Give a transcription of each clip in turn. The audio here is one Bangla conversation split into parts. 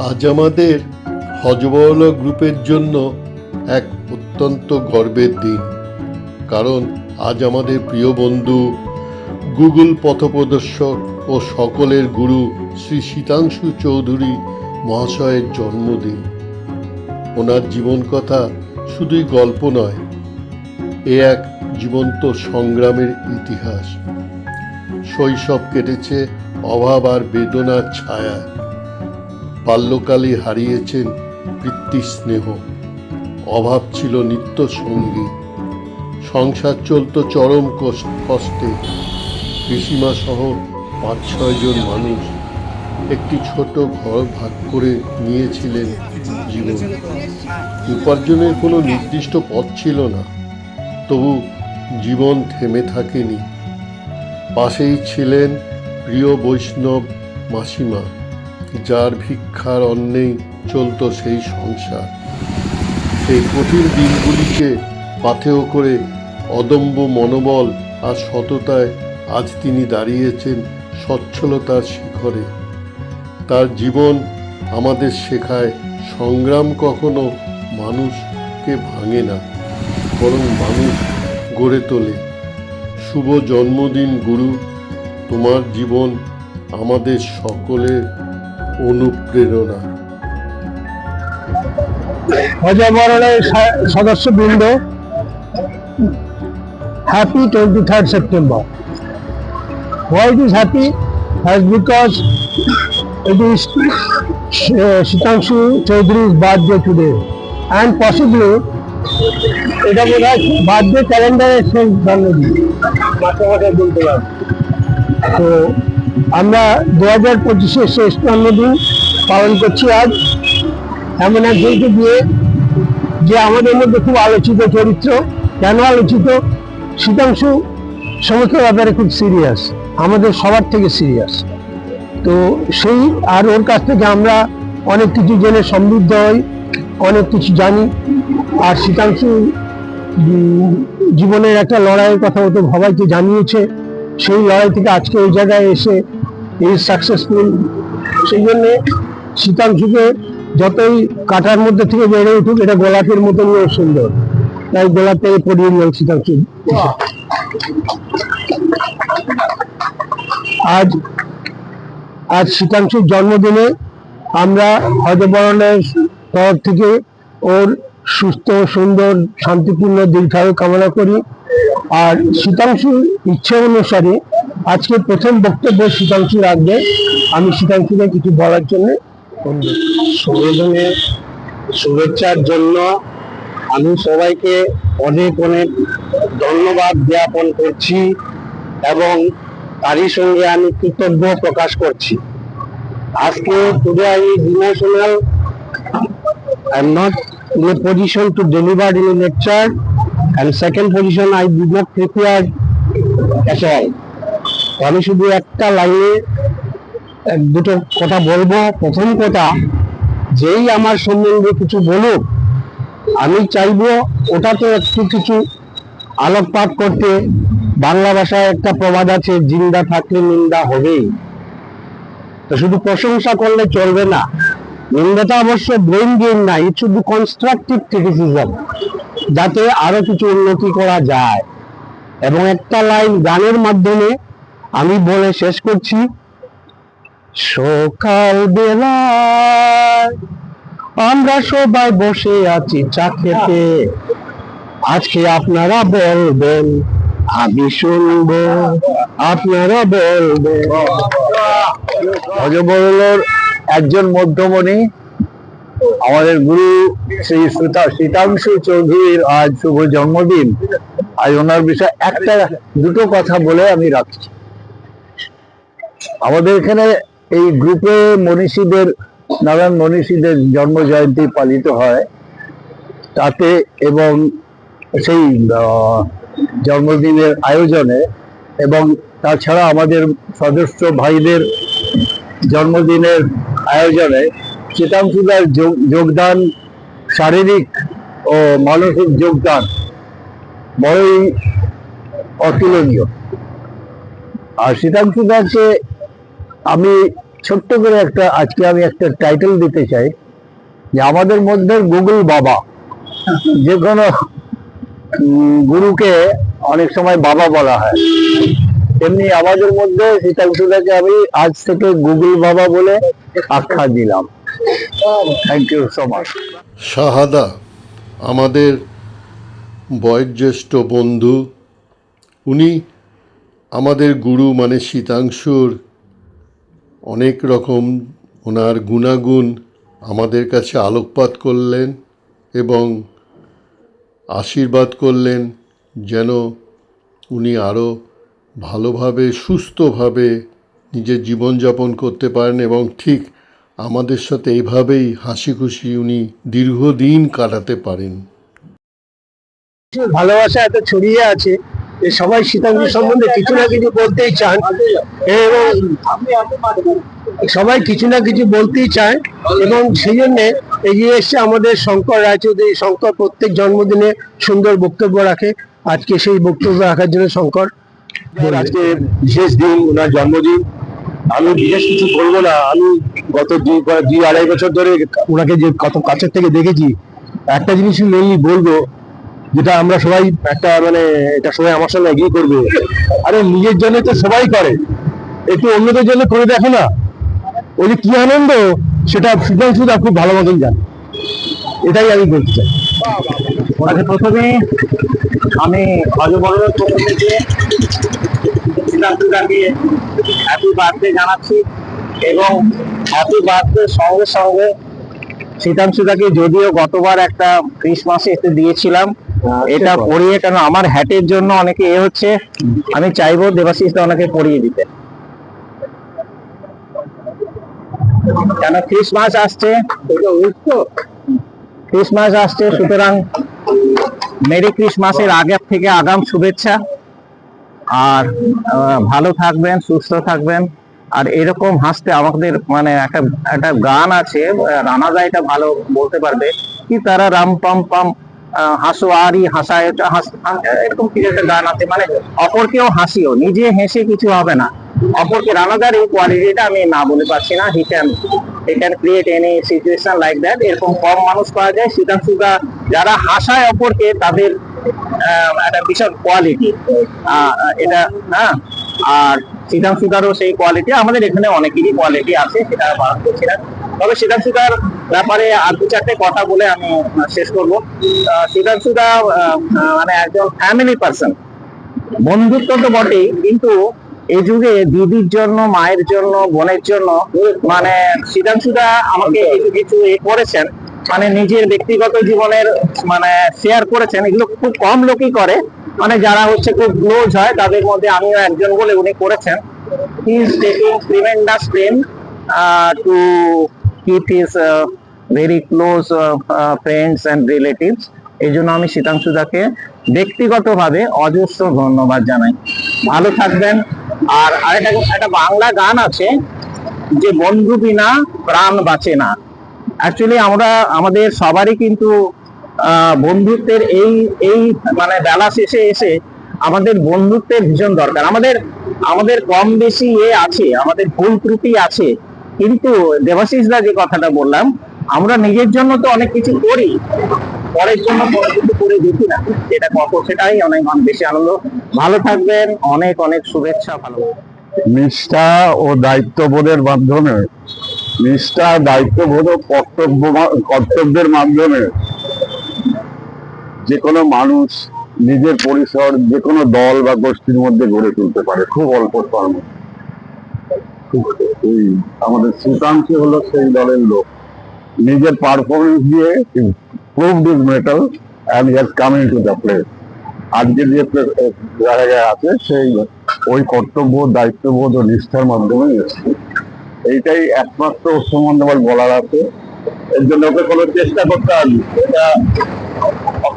আজ আমাদের হজবরল গ্রুপের জন্য এক অত্যন্ত গর্বের দিন, কারণ আজ আমাদের প্রিয় বন্ধু গুগল পথপ্রদর্শক ও সকলের গুরু শ্রী শীতাংশু চৌধুরী মহাশয়ের জন্মদিন। ওনার জীবন কথা শুধুই গল্প নয়, এ এক জীবন্ত সংগ্রামের ইতিহাস। শৈশব কেটেছে অভাব আর বেদনার ছায়ায়। বাল্যকালে হারিয়েছেন পিতৃস্নেহ, অভাব ছিল নিত্য সঙ্গী। সংসার চলত চরম কষ্টে। পিসিমা সহ 5-6 জন মানুষ একটি ছোট ঘর ভাগ করে নিয়েছিলেন জীবন। উপার্জনের কোনো নির্দিষ্ট পথ ছিল না, তবু জীবন থেমে থাকেনি। পাশেই ছিলেন প্রিয় বৈষ্ণব মাসিমা, যার ভিক্ষার অন্নেই চলত সেই সংসার। সেই কঠিন দিনগুলিকে পাথেয় করে অদম্য মনোবল আর সততায় আজ তিনি দাঁড়িয়েছেন সচ্ছলতার শিখরে। তার জীবন আমাদের শেখায়, সংগ্রাম কখনো মানুষকে ভাঙে না, বরং মানুষ গড়ে তোলে। শুভ জন্মদিন গুরু, তোমার জীবন আমাদের সকলের অনুপ্রেরণা। হজবরলের সদস্যবৃন্দ, happy 23rd September. Why it is happy? As because it is Shitangshu Chaudhary's birthday today, and possibly এটা বোধ হয় বার্থডে ক্যালেন্ডারের শেষ জন্মদিন, মাসে মাসে বলতে পারবো। তো আমরা 2025-এর শেষ জন্মদিন পালন করছি আজ এমন একজনকে দিয়ে, যে আমাদের মধ্যে খুব আলোচিত চরিত্র। কেন আলোচিত? শীতাংশু সমস্ত ব্যাপারে খুব সিরিয়াস, আমাদের সবার থেকে সিরিয়াস। তো সেই আর ওর কাছ থেকে আমরা অনেক কিছু জেনে সমৃদ্ধ হই, অনেক কিছু জানি। আর শীতাংশু জীবনের একটা লড়াইয়ের কথা ও তো সবাইকে জানিয়েছে। সেই লড়াই থেকে আজকে এই জায়গায় এসে এই সাকসেসফুল। সেই জন্যে শীতাংশুকে যতই কাটার মধ্যে থেকে বেড়ে উঠুক, এটা গোলাপের মতো নিয়েও সুন্দর, তাই গোলাপ থেকে পড়িয়ে নিলাম শীতাংশু। আজ শীতাংশুর জন্মদিনে আমরা হজবরলের তরফ থেকে ওর সুস্থ, সুন্দর, শান্তিপূর্ণ দীর্ঘায়ু কামনা করি। আর শীতাংশুর ইচ্ছে অনুসারে আজকে প্রথম বক্তব্য শীতাংশু রাখবে। আমি শীতাংশুকে কিছু বলার জন্য জন্মদিনের শুভেচ্ছার জন্য আমি সবাইকে অনেক অনেক ধন্যবাদ জ্ঞাপন করছি, এবং তারই সঙ্গে আমি কৃতজ্ঞ প্রকাশ করছি। আজকে today I is emotional. I am not in a position to deliver in a lecture, and second position I did not prepare at all. আমি শুধু একটা লাইনে দুটো কথা বলবো। প্রথম কথা, যেই আমার সম্বন্ধে কিছু বলুক, আমি চাইবো ওটাতে একটু কিছু আলোকপাত করতে। বাংলা ভাষায় একটা প্রবাদ আছে, জিন্দা থাকলে নিন্দা হবেই। তো শুধু প্রশংসা করলে চলবে না, নিন্দাটা অবশ্য ব্রেন গেইন না, it should be constructive criticism, যাতে আরো কিছু উন্নতি করা যায়। এবং একটা লাইন গানের মাধ্যমে আমি বলে শেষ করছি। সকাল বেলায় আমরা সবাই বসে আছি চা খেতে, আজকে আপনারা বলবেন, আমি শুনবো, আপনারা বলবেন। হজবরলের একজন মধ্যমণি, আমাদের গুরু শ্রী শীতাংশু চৌধুরীর আজ শুভ জন্মদিন। আজ ওনার বিষয়ে একটা দুটো কথা বলে আমি রাখছি। আমাদের এখানে এই গ্রুপে মনীষীদের, নানান মনীষীদের জন্ম জয়ন্তী পালিত হয় তাতে, এবং সেই জন্মদিনের আয়োজনে, এবং তাছাড়া আমাদের সদস্য ভাইদের জন্মদিনের আয়োজনে শীতাংশুদার যোগদান, শারীরিক ও মানসিক যোগদান বড়ই অতুলনীয়। আর শীতাংশুদাকে আমি ছোট্ট করে আজকে আমি একটা টাইটেল দিতে চাই যে আমাদের মধ্যে গুগল বাবা, যে কোনো গুরুকে অনেক সময় বাবা বলা হয়, তেমনি আমাদের মধ্যে শীতাংশুদাকে আমি আজ থেকে গুগল বাবা বলে আখ্যা দিলাম। Thank you so much. শাহাদা আমাদের বয়োজ্যেষ্ঠ বন্ধু, উনি আমাদের গুরু মানে শীতাংশুর অনেক রকম ওনার গুণাগুণ আমাদের কাছে আলোকপাত করলেন এবং আশীর্বাদ করলেন যেন উনি আরও ভালোভাবে সুস্থভাবে নিজের জীবনযাপন করতে পারেন এবং ঠিক আমাদের সাথে এইভাবেই হাসি খুশি উনি দীর্ঘদিন কাটাতে পারেন। ভালোবাসা এত ছড়িয়ে আছে যে সবাই শীতাংশু সম্বন্ধে কিছু না কিছু বলতেই চান এবং সবাই কিছু না কিছু বলতেই চায় এবং সেই জন্যে এগিয়ে এসছে আমাদের শঙ্কর রায়চৌধুরী। শঙ্কর প্রত্যেক জন্মদিনে সুন্দর বক্তব্য রাখে, আজকে সেই বক্তব্য রাখার জন্য শঙ্কর আজকে বিশেষ দিন, ওনার জন্মদিন। আমি বিশেষ কিছু বলবো না, আমি গত দুই আড়াই বছর ধরে ওনাকে যে কত কাছের থেকে দেখেছি, একটা জিনিস মেনলি বলবো যেটা আমরা সবাই এটা সবাই আমার সঙ্গে এগিয়ে করবে, আরে নিজের জন্য তো সবাই করে, একটু অন্যদের জন্য করে দেখো না, ওই যে কি আনন্দ সেটা শীতাংশুদা খুব ভালো মতন জানে। এটাই আমি বলতে চাই। আচ্ছা, প্রথমে আমি অজবরলের পক্ষ থেকে শীতাংশুদাকে হ্যাপি বার্থডে জানাচ্ছি এবং হ্যাপি বার্থডে সঙ্গে সঙ্গে শীতাংশুদাকে যদিও গতবার একটা ক্রিসমাসে এতে দিয়েছিলাম, এটা পরিয়ে, কেন আমার হ্যাটের জন্য অনেকে হচ্ছে, আমি চাইবো দেবাশিসদা ওনাকে পরিয়ে দিতে, কেন ক্রিসমাস আসছে, সুতরাং মেরি ক্রিসমাসের আগে থেকে আগাম শুভেচ্ছা। আর ভালো থাকবেন, সুস্থ থাকবেন, আর এরকম হাসতে আমাদের একটা গান আছে, রানাদা এটা ভালো বলতে পারবে, কি তারা রাম পাম পাম হাসো আরই হাসায়, এরকম কি একটা গান আছে, অপরকেও হাসিও, নিজে হেসে কিছু হবে না, অপরকে। রানাদার এই কোয়ালিটিটা আমি না বলে পাচ্ছি না, he can create any situation like that, এরকম কম মানুষ পাওয়া যায়। শীতাংশুদা যারা হাসায় অপরকে, তাদের একটা বিশাল কোয়ালিটি এটা, হ্যাঁ। আর শীতাংশুদারও সেই কোয়ালিটি, আমাদের এখানে অনেকেরই কোয়ালিটি আছে, সেটা বারণ করছি না। তবে শীতাংশুদার ব্যাপারে আর দু চারটে কথা বলে আমি শেষ করবো। শীতাংশুদা একজন ফ্যামিলি পার্সন, বন্ধুত্ব তো বটেই, কিন্তু এই যুগে দিদির জন্য, মায়ের জন্য, বোনের জন্য শীতাংশুদা আমাকে কিছু করেছেন, নিজের ব্যক্তিগত জীবনের শেয়ার করেছেন। এগুলো খুব কম লোকই করে, যারা হচ্ছে খুব ক্লোজ হয়, তাদের মধ্যে আমিও একজন বলে উনি করেছেন। He is taking tremendous pain to keep his very close friends and relatives. এই জন্য আমি শীতাংশুদাকে ব্যক্তিগতভাবে অজস্র ধন্যবাদ জানাই। ভালো থাকবেন। আর একটা বাংলা গান আছে যে বন্ধু বিনা প্রাণ বাঁচে না। অ্যাকচুয়ালি আমাদের সবারই কিন্তু বন্ধুত্বের এই বেলা শেষে এসে আমাদের বন্ধুত্বের ভীষণ দরকার। আমাদের কম বেশি আছে, আমাদের ভুল ত্রুটি আছে, কিন্তু দেবাশিসদা যে কথাটা বললাম, আমরা নিজের জন্য তো অনেক কিছু করি, পরের জন্য কিছু করে দেখি না, এটা সেটাই অনেক বেশি আনন্দ। ভালো থাকবেন, অনেক অনেক শুভেচ্ছা। ভালো নিষ্ঠা ও দায়িত্ববোধের মাধ্যমে, নিষ্ঠা, দায়িত্ববোধ ও কর্তব্যের মাধ্যমে যে কোনো মানুষ নিজের পরিসর যে কোনো দল বা গোষ্ঠীর মধ্যে গড়ে তুলতে পারে খুব অল্প সময়ে। আমাদের শীতাংশু হলো সেই দলের লোক, নিজের পারফরমেন্স দিয়ে proved his mettle and he has come into the place. আজকে যে জায়গায় আছে সেই ওই কর্তব্য, দায়িত্ববোধ ও নিষ্ঠার মাধ্যমে এসেছে। এইটাই একমাত্র সম্বন্ধে আমার বলার আছে। এর জন্য ওকে কোনো চেষ্টা করতে হবে,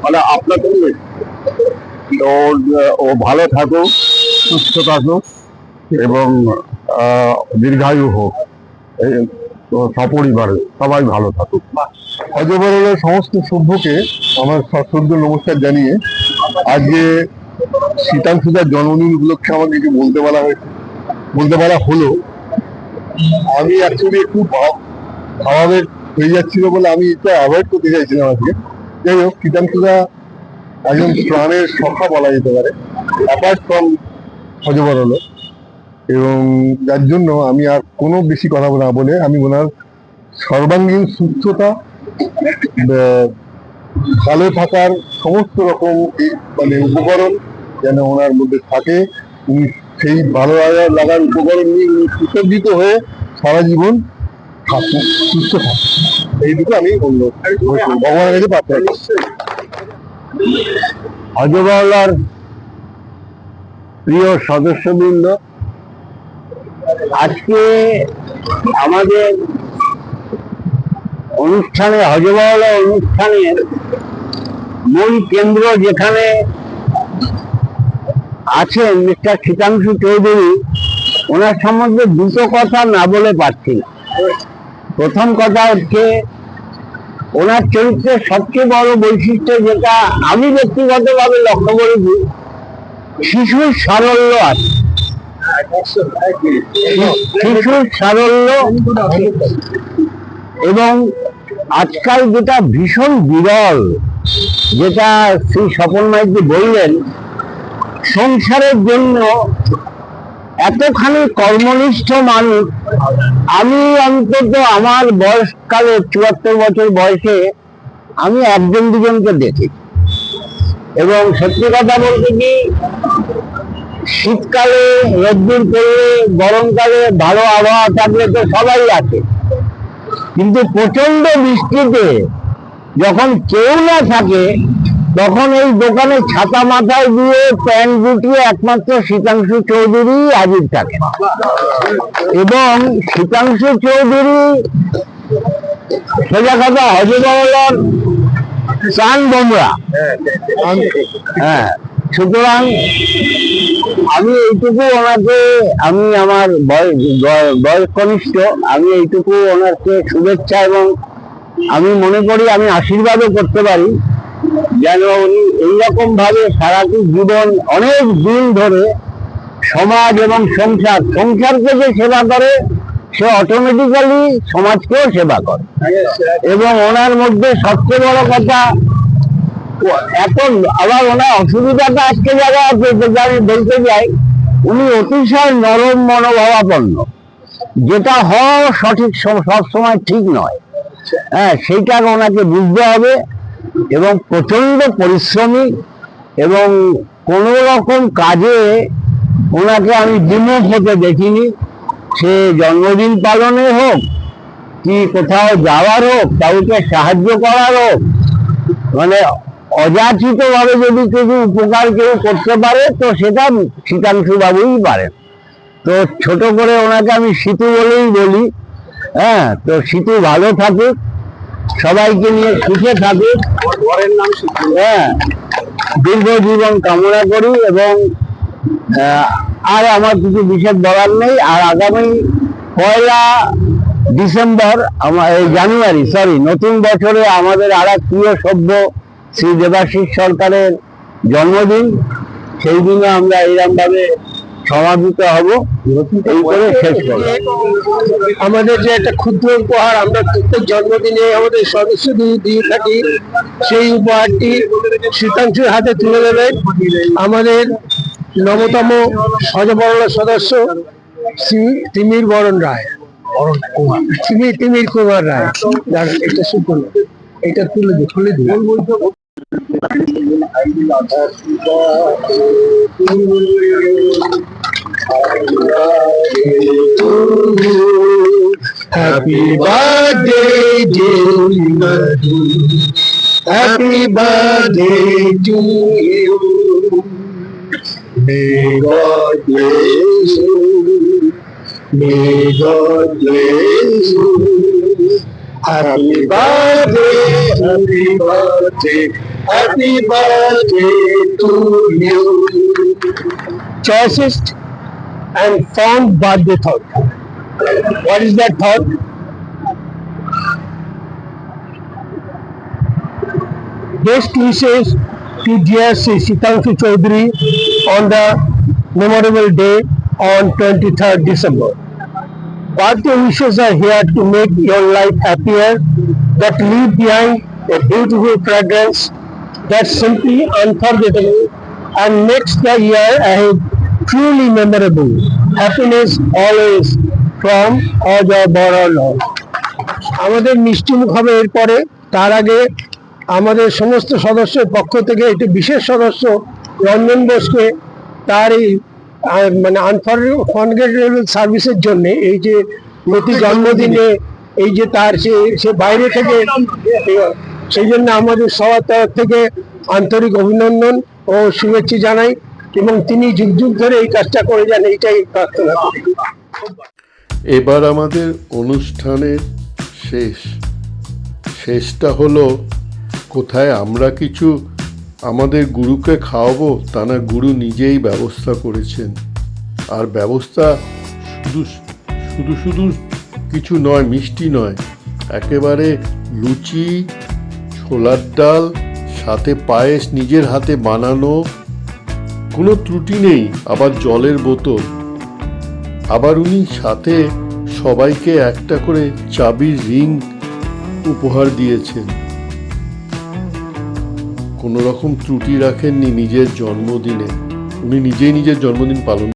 এটা আপনাদের ও ভালো থাকুক, সুস্থ থাকুক এবং দীর্ঘায়ু হোক, সপরিবারে সবাই ভালো থাকুক। অজবরলের সমস্ত সভ্যকে আমার সশ্রদ্ধ নমস্কার জানিয়ে আজকে শীতাংশুদার জন্মদিন উপলক্ষে আমাকে কিছু বলতে বলা হলো। আমি অ্যাকচুয়ালি একটু ভাবাবেগ হয়ে যাচ্ছিল বলে আমি এটা অ্যাভয়েড করতে চাইছিলাম আজকে। যাই হোক, শীতাংশুদা একজন প্রাণের সখা বলা যেতে পারে, অ্যাপার্ট ফ্রম হজবরল, এবং যার জন্য আমি আর কোনো বেশি কথা না বলে আমি ওনার সর্বাঙ্গীন সুস্থতা, ভালো থাকার সমস্ত রকম মানে উপকরণ যেন ওনার মধ্যে থাকে, উনি সেই ভালো লাগার উপকরণ নিয়ে উনি সুসজ্জিত হয়ে সারা জীবন থাকুন, সুস্থ থাকুন, এইটুকু আমি ভগবানের কাছে প্রার্থনা করছি। হজবরলার প্রিয় সদস্যবৃন্দ, আজকে আমাদের অনুষ্ঠানে, হজবরলা অনুষ্ঠানের মূল কেন্দ্র যেখানে আছেন মিস্টার শীতাংশু চৌধুরী, ওনার সম্বন্ধে দুটো কথা না বলে পারছি না। প্রথম কথা হচ্ছে, ওনার চরিত্রের সবচেয়ে বড় বৈশিষ্ট্য যেটা আমি ব্যক্তিগতভাবে লক্ষ্য করেছি, শিশুর সারল্য আছে। শিশুর সারল্য, এবং আজকাল যেটা ভীষণ বিরল, যেটা শ্রী স্বপন মাইতি বললেন, সংসারের জন্য এতখানি কর্মনিষ্ঠ মানুষ আমি অন্তত আমার বয়সকালে 74 বছর বয়সে আমি একজন দুজনকে দেখি। এবং সত্যি কথা বলতে কি, শীতকালে রোদ্দুর পড়লে, গরমকালে ভালো আবহাওয়া থাকলে তো সবাই আছে, কিন্তু প্রচন্ড বৃষ্টিতে যখন কেউ না থাকে তখন এই দোকানে ছাতা মাথায় দিয়ে প্যান্ট গুটিয়ে একমাত্র শীতাংশু চৌধুরী হাজির থাকে। এবং শীতাংশু চৌধুরী সোজা কথা হজবরলার প্রাণ বোমরা। হ্যাঁ, সুতরাং আমি এইটুকু ওনাকে, আমি আমার বয়স কনিষ্ঠ, আমি এইটুকু ওনাকে শুভেচ্ছা এবং আমি মনে করি আমি আশীর্বাদও করতে পারি যেন উনি এইরকম ভাবে সারাটি জীবন অনেক দিন ধরে সমাজ এবং সংসারকে যে সেবা করে, সে অটোমেটিক্যালি সমাজকেও সেবা করে। এবং ওনার মধ্যে সবচেয়ে বড় কথা, এখন আবার ওনার অসুবিধাটা আজকে যারা আমি বলতে যাই, উনি অতিশয় নরম মনোভাবাপন্ন, যেটা হওয়া সঠিক সবসময় ঠিক নয়। হ্যাঁ, সেইটা ওনাকে বুঝতে হবে। এবং প্রচন্ড পরিশ্রমী, এবং কোন রকম কাজে ওনাকে আমি বিমুখ হতে দেখিনি। সে জন্মদিন পালনে হোক, কি কোথাও যাওয়ার হোক, কাউকে সাহায্য করার হোক, মানে অযাচিত ভাবে যদি কিছু উপকার কেউ করতে পারে তো সেটা শীতাংশু বাবুই পারেন। তো ছোট করে ওনাকে আমি শীতু বলেই বলি। হ্যাঁ, তো শীতু ভালো থাকুক, সবাইকে নিয়ে সুখে থাকুক, হ্যাঁ, দীর্ঘ জীবন কামনা করি। এবং আর আমার কিছু বিশেষ বলার নেই। আর আগামী 1 ডিসেম্বর, জানুয়ারি, নতুন বছরে আমাদের আর এক প্রিয় সভ্য শ্রী দেবাশিস সরকারের জন্মদিন। সেই দিনে আমরা এইরকম ভাবে সমাবেত হব। এই করে শেষ করব। আমাদের যে একটা ক্ষুদ্র উপহার আমরা প্রত্যেক জন্মদিনে আমাদের সদস্যদের দিয়ে থাকি, সেই উপহারটি শীতাংশুর হাতে তুলে দেবেন আমাদের নবতম হজবরলা সদস্য শ্রী তিমির বরণ রায়, তিমির কুমার রায়। এটা শুধু এটা তুলে দিই। Happy birthday, dear Madhu. Happy birthday to you. May God bless you. May God bless you. Happy birthday, happy birthday, happy birthday to you. Choicest and fond birthday thought. What is that thought? Best wishes to dear Sri Shitangshu Chaudhary on the memorable day on 23rd December. Birthday wishes are here to make your life happier, that leave behind a beautiful fragrance that's simply unforgettable and makes the year ahead truly memorable. Happiness always from Ajay Borolo. আমাদের মিষ্টিমুখ হবে এরপরে, তার আগে আমাদের সমস্ত সদস্যের পক্ষ থেকে একটি বিশেষ সদস্য রঞ্জন বোসকে তার এই মানে আনফরগেটেবল সার্ভিসের জন্য, এই যে প্রতি জন্মদিনে এই যে তার সে বাইরে থেকে, সেই জন্য আমাদের সবার তরফ থেকে আন্তরিক অভিনন্দন ও শুভেচ্ছা জানাই, এবং তিনি যুগ যুগ ধরে এই কাজটা করে যান, এইটাই প্রার্থনা করি। এবার আমাদের অনুষ্ঠানের শেষটা হলো, কোথায় আমরা কিছু আমাদের গুরুকে খাওয়াবো তা না, গুরু নিজেই ব্যবস্থা করেছেন। আর ব্যবস্থা শুধু কিছু নয়, মিষ্টি নয়, একেবারে লুচি, ছোলার ডাল, সাথে পায়েস নিজের হাতে বানানো, কোনো ত্রুটি নেই, আবার জলের বোতল। আবার উনি সাথে সবাইকে একটা করে চাবির রিং উপহার দিয়েছেন। কোনো রকম ত্রুটি রাখেননি নিজের জন্মদিনে। উনি নিজেই নিজের জন্মদিন পালন